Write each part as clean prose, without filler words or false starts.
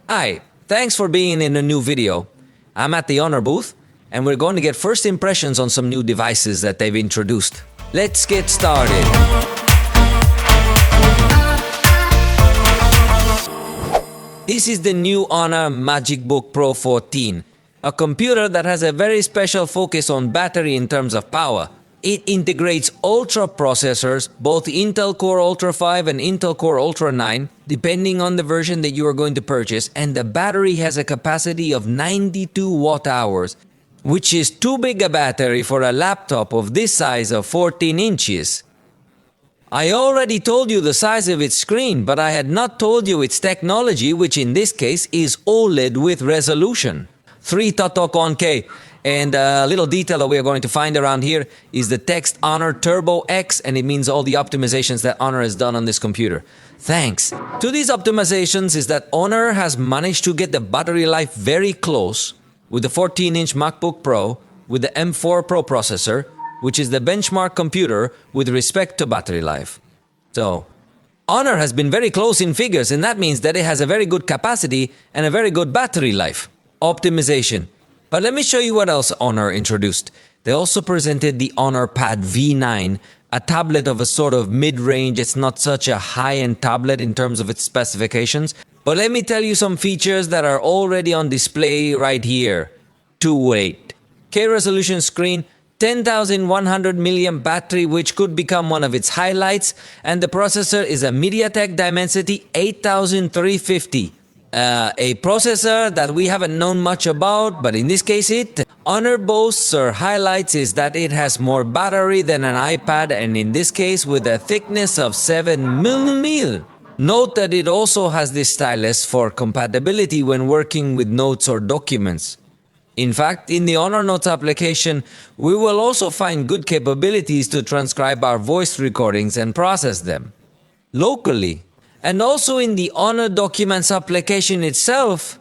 Hi, thanks for being in a new video. I'm at the Honor booth, and we're going to get first impressions on some new devices that they've introduced. Let's get started. This is the new Honor MagicBook Pro 14, a computer that has a very special focus on battery in terms of power. It integrates Ultra processors, both Intel Core Ultra 5 and Intel Core Ultra 9, depending on the version that you are going to purchase, and the battery has a capacity of 92 watt-hours, which is too big a battery for a laptop of this size of 14 inches. I already told you the size of its screen, but I had not told you its technology, which in this case is OLED with resolution. 3.1K. And a little detail that we are going to find around here is the text Honor Turbo X, and it means all the optimizations that Honor has done on this computer. Thanks to these optimizations is that Honor has managed to get the battery life very close with the 14-inch MacBook Pro with the M4 Pro processor, which is the benchmark computer with respect to battery life. So, Honor has been very close in figures, and that means that it has a very good capacity and a very good battery life. Optimization. But let me show you what else Honor introduced. They also presented the Honor Pad V9, a tablet of a sort of mid-range. It's not such a high-end tablet in terms of its specifications. But let me tell you some features that are already on display right here. 2.8K resolution screen, 10,100 milliamp battery, which could become one of its highlights. And the processor is a MediaTek Dimensity 8350. A processor that we haven't known much about, but in this case Honor boasts or highlights is that it has more battery than an iPad, and in this case with a thickness of 7mm. Note that it also has this stylus for compatibility when working with notes or documents. In fact, in the Honor Notes application, we will also find good capabilities to transcribe our voice recordings and process them locally. And also in the Honor Documents application itself,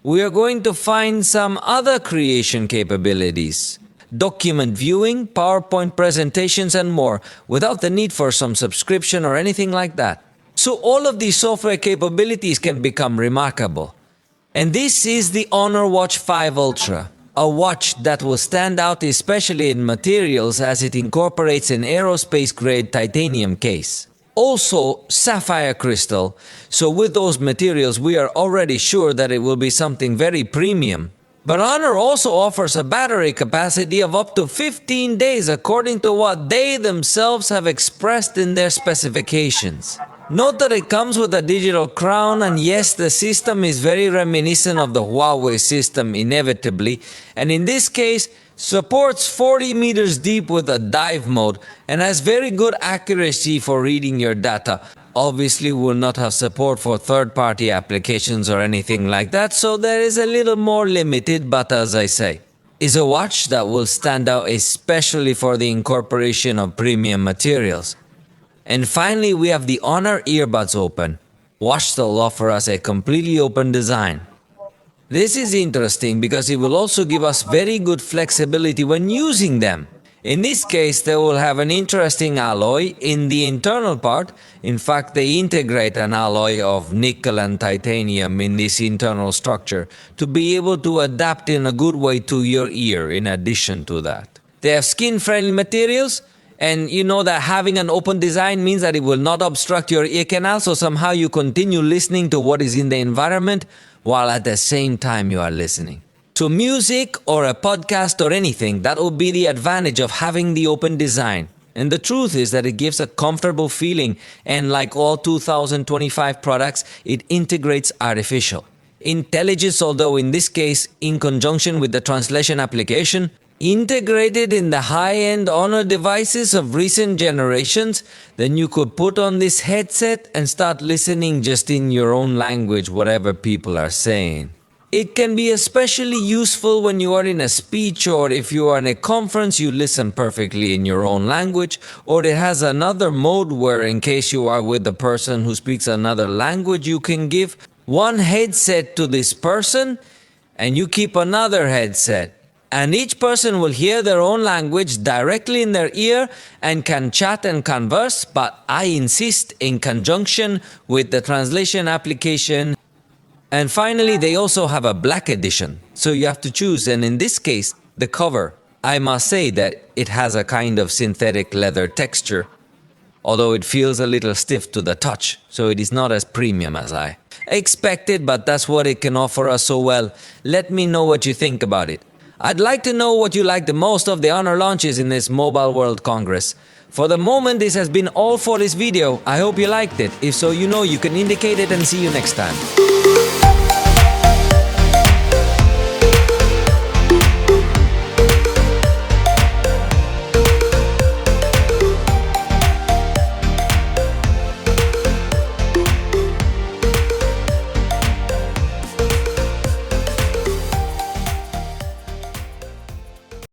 we are going to find some other creation capabilities. Document viewing, PowerPoint presentations, and more, without the need for some subscription or anything like that. So all of these software capabilities can become remarkable. And this is the Honor Watch 5 Ultra, a watch that will stand out especially in materials as it incorporates an aerospace-grade titanium case. Also, sapphire crystal, so with those materials we are already sure that it will be something very premium. But Honor also offers a battery capacity of up to 15 days according to what they themselves have expressed in their specifications. Note that it comes with a digital crown, and yes, the system is very reminiscent of the Huawei system inevitably, and in this case supports 40 meters deep with a dive mode and has very good accuracy for reading your data. Obviously will not have support for third-party applications or anything like that, so there is a little more limited, but as I say, is a watch that will stand out especially for the incorporation of premium materials. And finally, we have the Honor Earbuds Open. Watch that will offer us a completely open design. This is interesting because it will also give us very good flexibility when using them. In this case, they will have an interesting alloy in the internal part. In fact, they integrate an alloy of nickel and titanium in this internal structure to be able to adapt in a good way to your ear in addition to that. They have skin-friendly materials, and you know that having an open design means that it will not obstruct your ear canal, so somehow you continue listening to what is in the environment while at the same time you are listening to music or a podcast or anything. That will be the advantage of having the open design. And the truth is that it gives a comfortable feeling, and like all 2025 products, it integrates artificial intelligence, although in this case in conjunction with the translation application, integrated in the high-end Honor devices of recent generations. Then you could put on this headset and start listening just in your own language, whatever people are saying. It can be especially useful when you are in a speech, or if you are in a conference you listen perfectly in your own language, or it has another mode where in case you are with a person who speaks another language, you can give one headset to this person and you keep another headset. And each person will hear their own language directly in their ear and can chat and converse, but I insist in conjunction with the translation application And finally, they also have a black edition, so you have to choose, and in this case, the cover. I must say that it has a kind of synthetic leather texture, although it feels a little stiff to the touch, so it is not as premium as I expected, but that's what it can offer us so well. Let me know what you think about it. I'd like to know what you like the most of the Honor launches in this Mobile World Congress. For the moment, this has been all for this video. I hope you liked it. If so, you know you can indicate it, and see you next time.